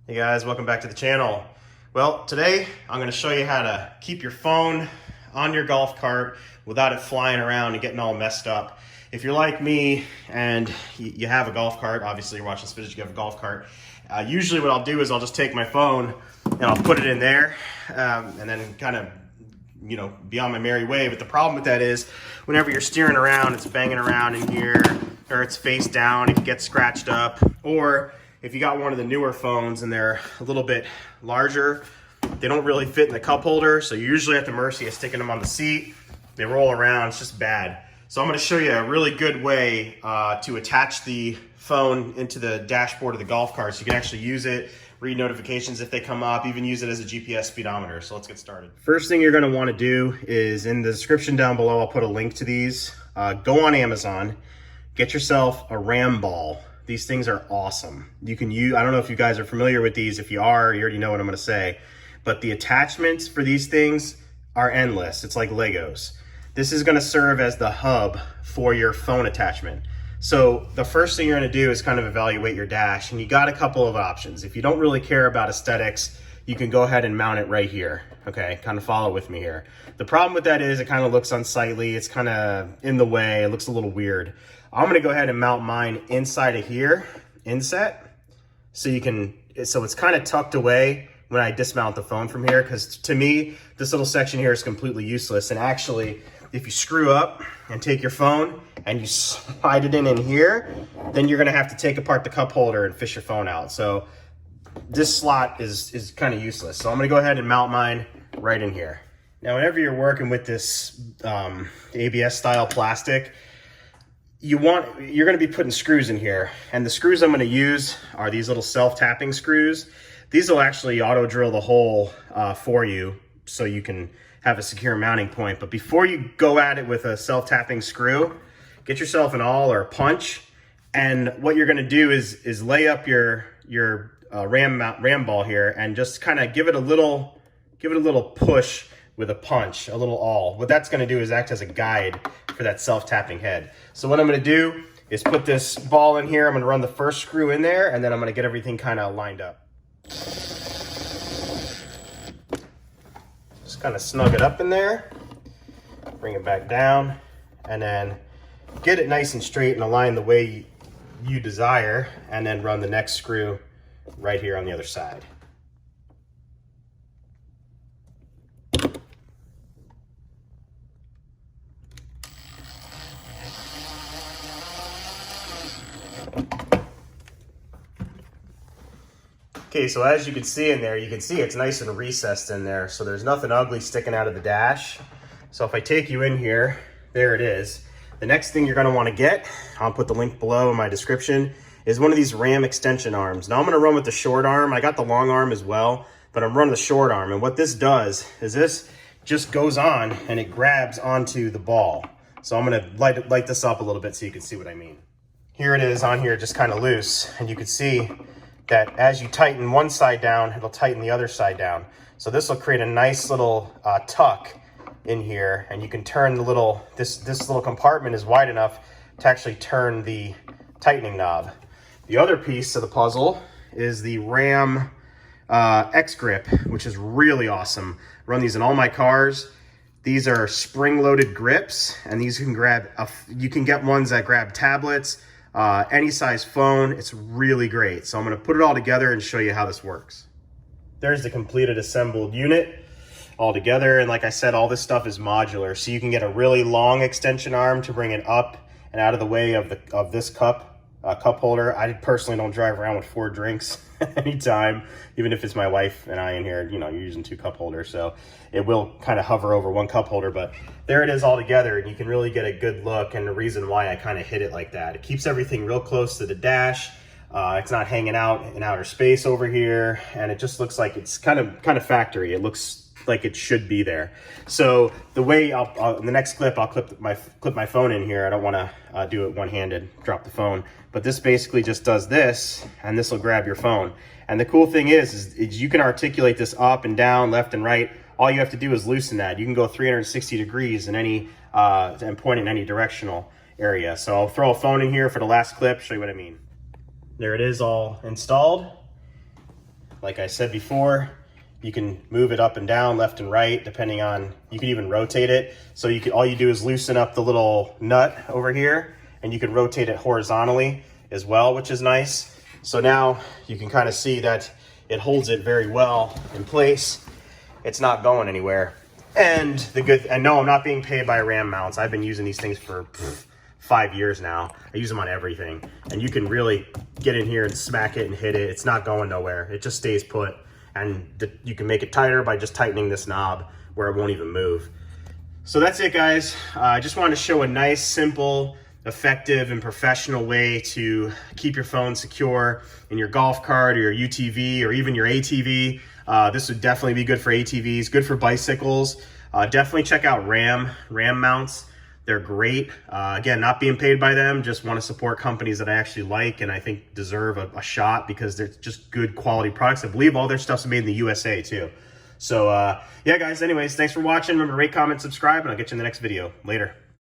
Hey guys, welcome back to the channel. Well, today I'm going to show you how to keep your phone on your golf cart without it flying around and getting all messed up. If you're like me and you have a golf cart, obviously you're watching this video, you have a golf cart. Usually what I'll do is I'll just take my phone and I'll put it in there and then kind of be on my merry way. But the problem with that is whenever you're steering around, it's banging around in here, or it's face down, it gets scratched up. Or if you got one of the newer phones and they're a little bit larger, they don't really fit in the cup holder, so you're usually at the mercy of sticking them on the seat. They roll around, it's just bad. So I'm going to show you a really good way to attach the phone into the dashboard of the golf cart so you can actually use it, read notifications if they come up, even use it as a GPS speedometer. So let's get started. First thing you're going to want to do is in the description down below, I'll put a link to these. Go on Amazon, get yourself a RAM ball. These things are awesome. You can use, I don't know if you guys are familiar with these. If you are, you already know what I'm going to say. But the attachments for these things are endless. It's like Legos. This is going to serve as the hub for your phone attachment. So the first thing you're going to do is kind of evaluate your dash, and you got a couple of options. If you don't really care about aesthetics, you can go ahead and mount it right here. Okay, kind of follow with me here. The problem with that is it kind of looks unsightly. It's kind of in the way. It looks a little weird. I'm going to go ahead and mount mine inside of here, inset, so it's kind of tucked away when I dismount the phone from here, because to me, this little section here is completely useless. And actually, if you screw up and take your phone and you slide it in here, then you're going to have to take apart the cup holder and fish your phone out. So this slot is kind of useless. So I'm going to go ahead and mount mine right in here. Now, whenever you're working with this ABS style plastic, you're going to be putting screws in here, and the screws I'm going to use are these little self-tapping screws. These will actually auto drill the hole for you so you can have a secure mounting point. But before you go at it with a self-tapping screw, get yourself an awl or a punch, and what you're going to do is lay up your RAM ball here and just kind of give it a little push with a punch, a little awl. What that's going to do is act as a guide for that self-tapping head. So what I'm going to do is put this ball in here. I'm going to run the first screw in there, and then I'm going to get everything kind of lined up. Just kind of snug it up in there, bring it back down, and then get it nice and straight and aligned the way you desire, and then run the next screw right here on the other side. Okay, so as you can see in there, you can see it's nice and recessed in there, so there's nothing ugly sticking out of the dash. So if I take you in here, there it is. The next thing you're going to want to get, I'll put the link below in my description, is one of these RAM extension arms. Now I'm going to run with the short arm. I got the long arm as well, but I'm running the short arm. And what this does is this just goes on and it grabs onto the ball. So I'm going to light this up a little bit so you can see what I mean. Here it is on here, just kind of loose, and you can see that as you tighten one side down, it'll tighten the other side down. So this will create a nice little tuck in here, and you can turn the little, this little compartment is wide enough to actually turn the tightening knob. The other piece of the puzzle is the RAM X Grip, which is really awesome. I run these in all my cars. These are spring-loaded grips, and these you can get ones that grab tablets, any size phone. It's really great. So I'm going to put it all together and show you how this works. There's the completed assembled unit all together. And like I said, all this stuff is modular. So you can get a really long extension arm to bring it up and out of the way of this cup holder. I personally don't drive around with 4 drinks anytime, even if it's my wife and I in here, you're using 2 cup holders. So it will kind of hover over 1 cup holder, but there it is all together, and you can really get a good look. And the reason why I kind of hit it like that, it keeps everything real close to the dash. It's not hanging out in outer space over here, and it just looks like it's kind of factory. It looks like it should be there. So the way in the next clip, I'll clip my phone in here. I don't want to do it one-handed, drop the phone. But this basically just does this, and this will grab your phone. And the cool thing is you can articulate this up and down, left and right. All you have to do is loosen that. You can go 360 degrees in any and point in any directional area. So I'll throw a phone in here for the last clip, show you what I mean. There it is all installed. like I said before, you can move it up and down, left and right, depending on, you can even rotate it. So you can, all you do is loosen up the little nut over here, and you can rotate it horizontally as well, which is nice. So now you can kind of see that it holds it very well in place. It's not going anywhere. And no, I'm not being paid by Ram Mounts. I've been using these things for 5 years now. I use them on everything. And you can really get in here and smack it and hit it. It's not going nowhere. It just stays put. And you can make it tighter by just tightening this knob where it won't even move. So that's it, guys. I just wanted to show a nice, simple, effective, and professional way to keep your phone secure in your golf cart or your UTV or even your ATV. This would definitely be good for ATVs, good for bicycles. Definitely check out Ram Mounts. They're great. Again, not being paid by them, just want to support companies that I actually like and I think deserve a shot because they're just good quality products. I believe all their stuff's made in the USA too. So yeah, guys, anyways, thanks for watching. Remember to rate, comment, subscribe, and I'll get you in the next video. Later.